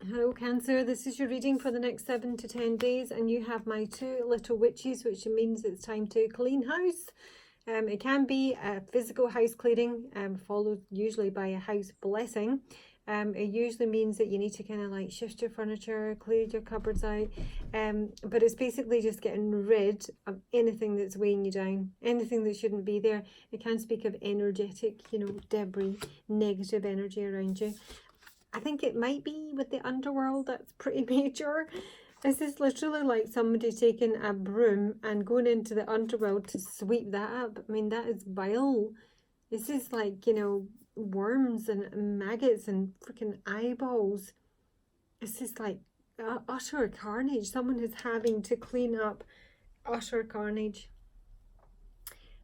Hello Cancer, this is your reading for the next 7 to 10 days and you have my two little witches, which means it's time to clean house. It can be a physical house cleaning followed usually by a house blessing. It usually means that you need to kind of like shift your furniture, clear your cupboards out, but it's basically just getting rid of anything that's weighing you down, anything that shouldn't be there. It can speak of energetic, debris, negative energy around you. I think it might be with the underworld, that's pretty major. This is literally like somebody taking a broom and going into the underworld to sweep that up. I mean, that is vile. This is like, worms and maggots and freaking eyeballs. This is like utter carnage. Someone is having to clean up utter carnage.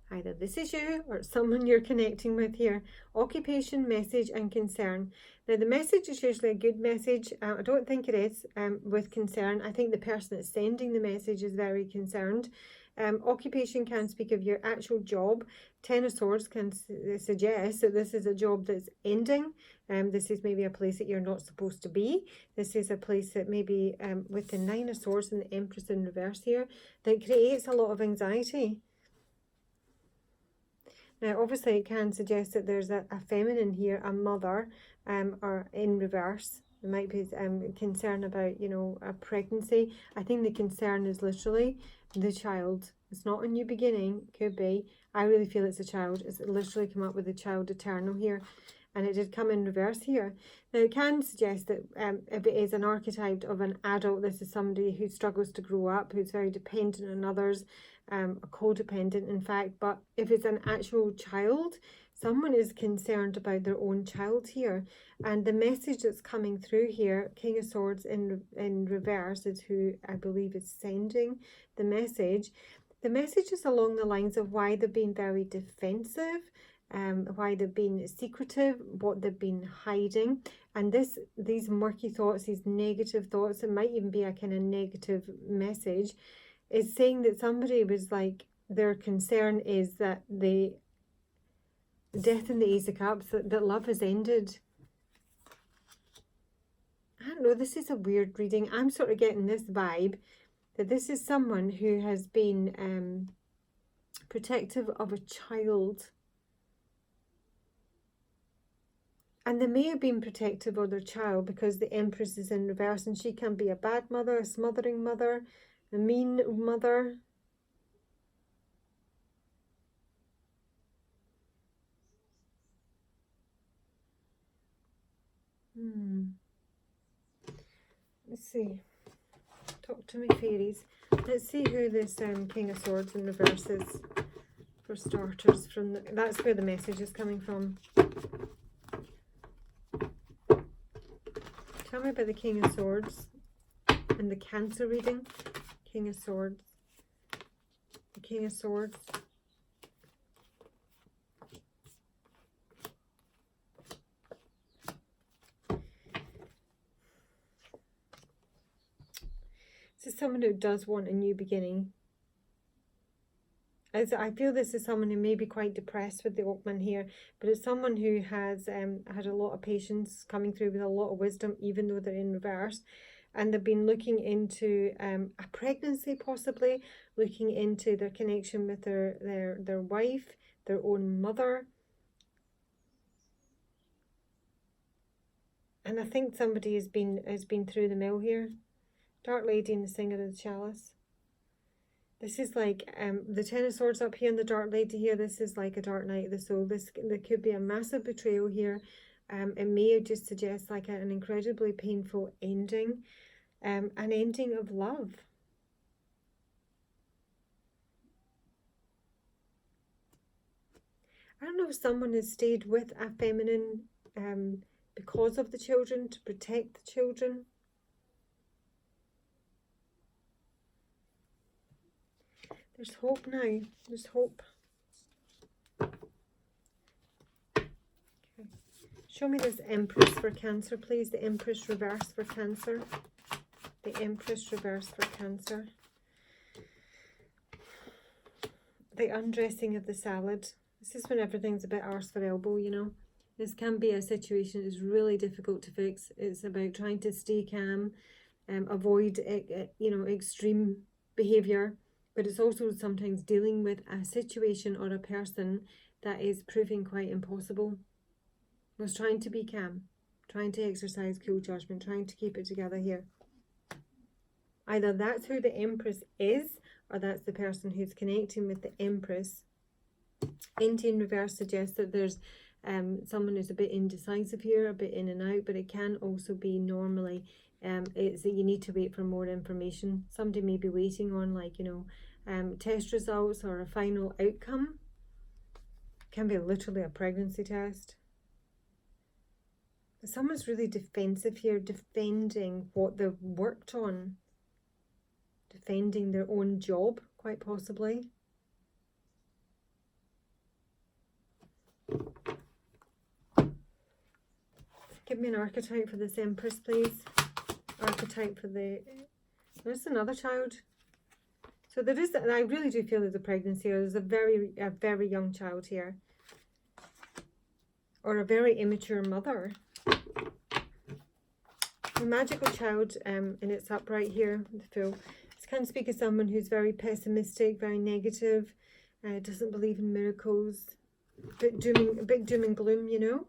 Either this is you or someone you're connecting with here. Occupation, message and concern. Now the message is usually a good message. I don't think it is with concern. I think the person that's sending the message is very concerned. Occupation can speak of your actual job. Ten of Swords can suggest that this is a job that's ending. This is maybe a place that you're not supposed to be. This is a place that maybe with the Nine of Swords and the Empress in reverse here, that creates a lot of anxiety. Now, obviously, it can suggest that there's a feminine here, a mother, or in reverse. There might be concern about, a pregnancy. I think the concern is literally the child. It's not a new beginning. It could be. I really feel it's a child. It's literally come up with a child eternal here. And it did come in reverse here. Now, it can suggest that if it is an archetype of an adult, this is somebody who struggles to grow up, who's very dependent on others, codependent in fact. But if it's an actual child, someone is concerned about their own child here. And the message that's coming through here, King of Swords in reverse, is who I believe is sending the message. The message is along the lines of why they've been very defensive, why they've been secretive, what they've been hiding. And these murky thoughts, these negative thoughts, it might even be a kind of negative message, is saying that somebody was like, their concern is that the death in the Ace of Cups, that love has ended. I don't know, this is a weird reading. I'm sort of getting this vibe that this is someone who has been protective of a child. And they may have been protective of their child because the Empress is in reverse and she can be a bad mother, a smothering mother, a mean mother. Let's see. Talk to me, fairies. Let's see who this King of Swords in reverse is for starters. That's where the message is coming from. Tell me about the King of Swords and the Cancer reading. King of Swords. The King of Swords. This is someone who does want a new beginning. I feel this is someone who may be quite depressed with the Oakman here, but it's someone who has had a lot of patience, coming through with a lot of wisdom, even though they're in reverse. And they've been looking into a pregnancy, possibly, looking into their connection with their wife, their own mother. And I think somebody has been through the mill here. Dark Lady and the Singer of the Chalice. This is like the Ten of Swords up here and the Dark Lady here. This is like a dark night of the soul. There could be a massive betrayal here. It may just suggest like an incredibly painful ending. An ending of love. I don't know if someone has stayed with a feminine because of the children, to protect the children. There's hope now. There's hope. Okay. Show me this Empress for Cancer, please. The Empress reverse for Cancer. The Empress reverse for Cancer. The undressing of the salad. This is when everything's a bit arse for elbow, This can be a situation that's really difficult to fix. It's about trying to stay calm, avoid extreme behaviour, but it's also sometimes dealing with a situation or a person that is proving quite impossible. Was trying to be calm, trying to exercise cool judgment, trying to keep it together here. Either that's who the Empress is, or that's the person who's connecting with the Empress. Empty in reverse suggests that there's someone who's a bit indecisive here, a bit in and out, but it can also be normally it's that you need to wait for more information. Somebody may be waiting on, like, test results or a final outcome. It can be literally a pregnancy test. But someone's really defensive here, defending what they've worked on, defending their own job, quite possibly. Give me an archetype for this Empress, please. Archetype for the... There's another child. So there is... I really do feel there's a pregnancy. There's a very young child here. Or a very immature mother. A magical child, and it's upright here, the Fool. This can speak of someone who's very pessimistic, very negative, doesn't believe in miracles, a bit doom and gloom,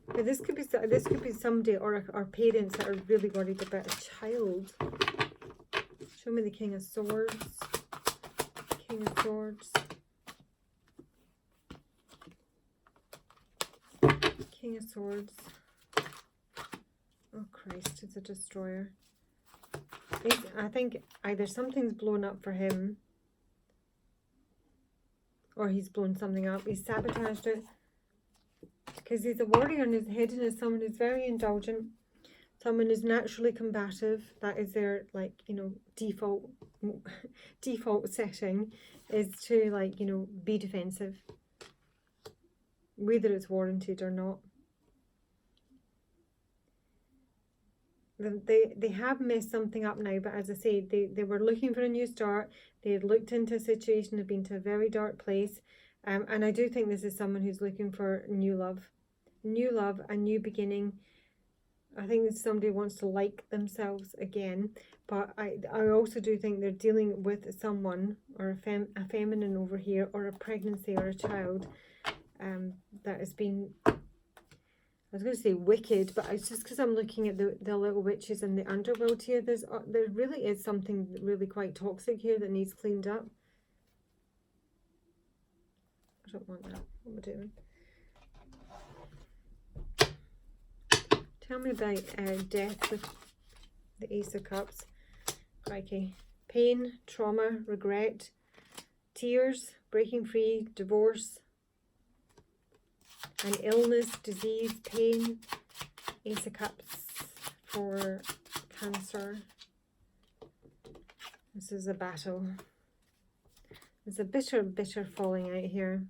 But this could be somebody or parents that are really worried about a child. Show me the King of Swords. King of Swords. King of Swords. Oh Christ, it's a destroyer. I think either something's blown up for him, or he's blown something up. He's sabotaged it. Because he's a warrior and his hidden as someone who's very indulgent, someone who's naturally combative. That is their, default setting, is to, be defensive, whether it's warranted or not. They have messed something up now, but as I say, they were looking for a new start. They had looked into a situation, had been to a very dark place. And I do think this is someone who's looking for new love, a new beginning. I think that somebody wants to like themselves again, but I also do think they're dealing with someone, or a feminine over here, or a pregnancy or a child that has been, I was going to say wicked, but it's just because I'm looking at the little witches in the underworld here. There really is something really quite toxic here that needs cleaned up. I don't want that. What am I doing? Tell me about death with the Ace of Cups. Crikey. Pain, trauma, regret, tears, breaking free, divorce, an illness, disease, pain. Ace of Cups for Cancer. This is a battle. There's a bitter, bitter falling out here.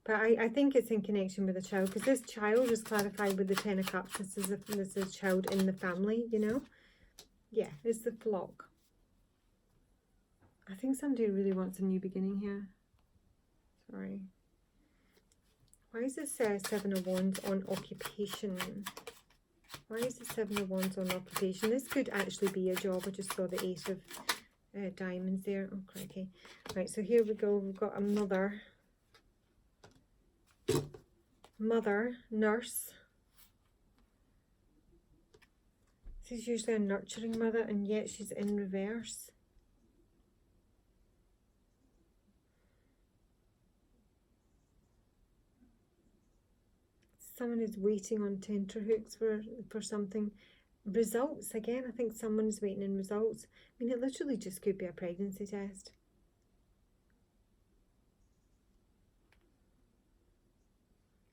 But I think it's in connection with a child, because this child is clarified with the Ten of Cups. This is a child in the family, Yeah, it's the flock. I think somebody really wants a new beginning here. Sorry. Why is this Seven of Wands on occupation? Why is the Seven of Wands on occupation? This could actually be a job. I just saw the Eight of Diamonds there. Oh, crikey. Right, so here we go. We've got a mother. Nurse. This is usually a nurturing mother, and yet she's in reverse. Someone is waiting on tenterhooks for something. Results, again, I think someone's waiting in results. I mean, it literally just could be a pregnancy test.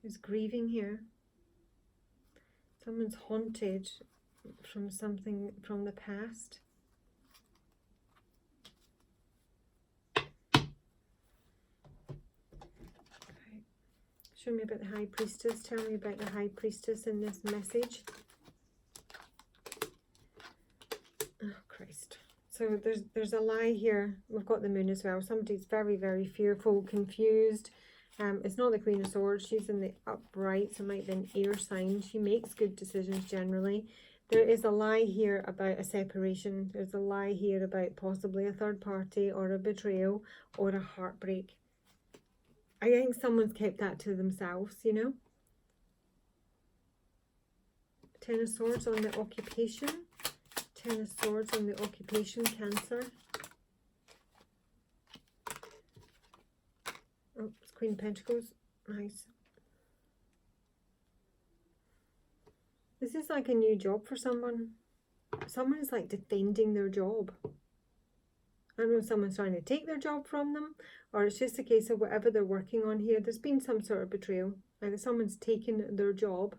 There's grieving here. Someone's haunted from something from the past. Okay. Show me about the High Priestess. Tell me about the High Priestess in this message. Oh, Christ. So there's a lie here. We've got the Moon as well. Somebody's very, very fearful, confused, It's not the Queen of Swords. She's in the upright, so it might be an air sign. She makes good decisions generally. There is a lie here about a separation. There's a lie here about possibly a third party or a betrayal or a heartbreak. I think someone's kept that to themselves, you know. Ten of Swords on the occupation. Ten of Swords on the occupation, Cancer. Oh, it's Queen of Pentacles. Nice. This is like a new job for someone. Someone is like defending their job. I don't know if someone's trying to take their job from them, or it's just a case of whatever they're working on here. There's been some sort of betrayal. Either someone's taken their job.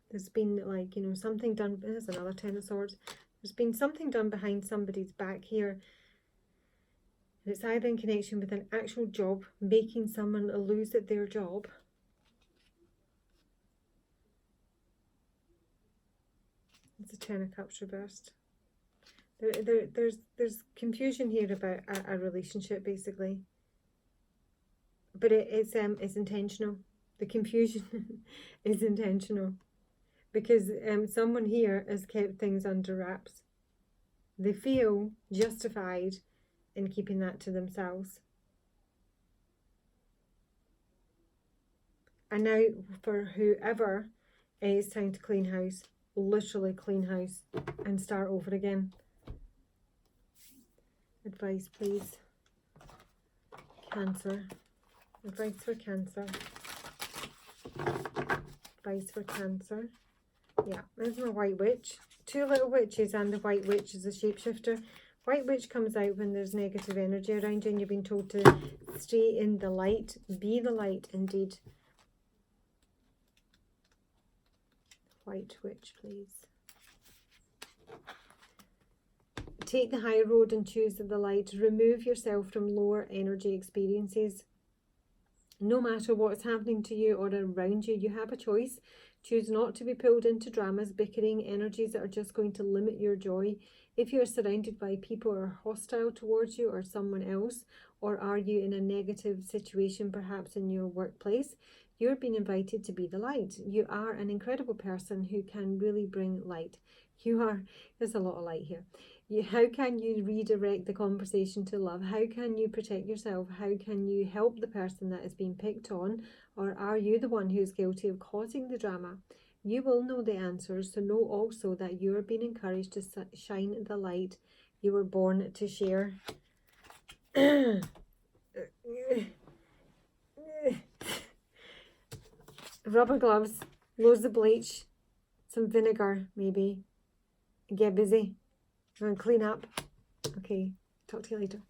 There's been, like, you know, something done. There's another Ten of Swords. There's been something done behind somebody's back here. It's either in connection with an actual job, making someone lose their job. It's a Ten of Cups reversed. There's confusion here about a relationship, basically. But it's intentional. The confusion is intentional. Because someone here has kept things under wraps. They feel justified in keeping that to themselves. And now for whoever, it's time to clean house. Literally clean house and start over again. Advice, please. Cancer. Advice for Cancer. Advice for Cancer. Yeah, there's my White Witch. Two little witches and the White Witch is a shapeshifter. White Witch comes out when there's negative energy around you and you've been told to stay in the light. Be the light, indeed. White Witch, please. Take the high road and choose the light. Remove yourself from lower energy experiences. No matter what's happening to you or around you, you have a choice. Choose not to be pulled into dramas, bickering, energies that are just going to limit your joy. If you are surrounded by people who are hostile towards you or someone else, or are you in a negative situation, perhaps in your workplace, you're being invited to be the light. You are an incredible person who can really bring light. There's a lot of light here. How can you redirect the conversation to love? How can you protect yourself? How can you help the person that is being picked on? Or are you the one who's guilty of causing the drama? You will know the answers, so know also that you are being encouraged to shine the light you were born to share. Rubber gloves, loads of bleach, some vinegar maybe. Get busy. I'm going to clean up. Okay, talk to you later.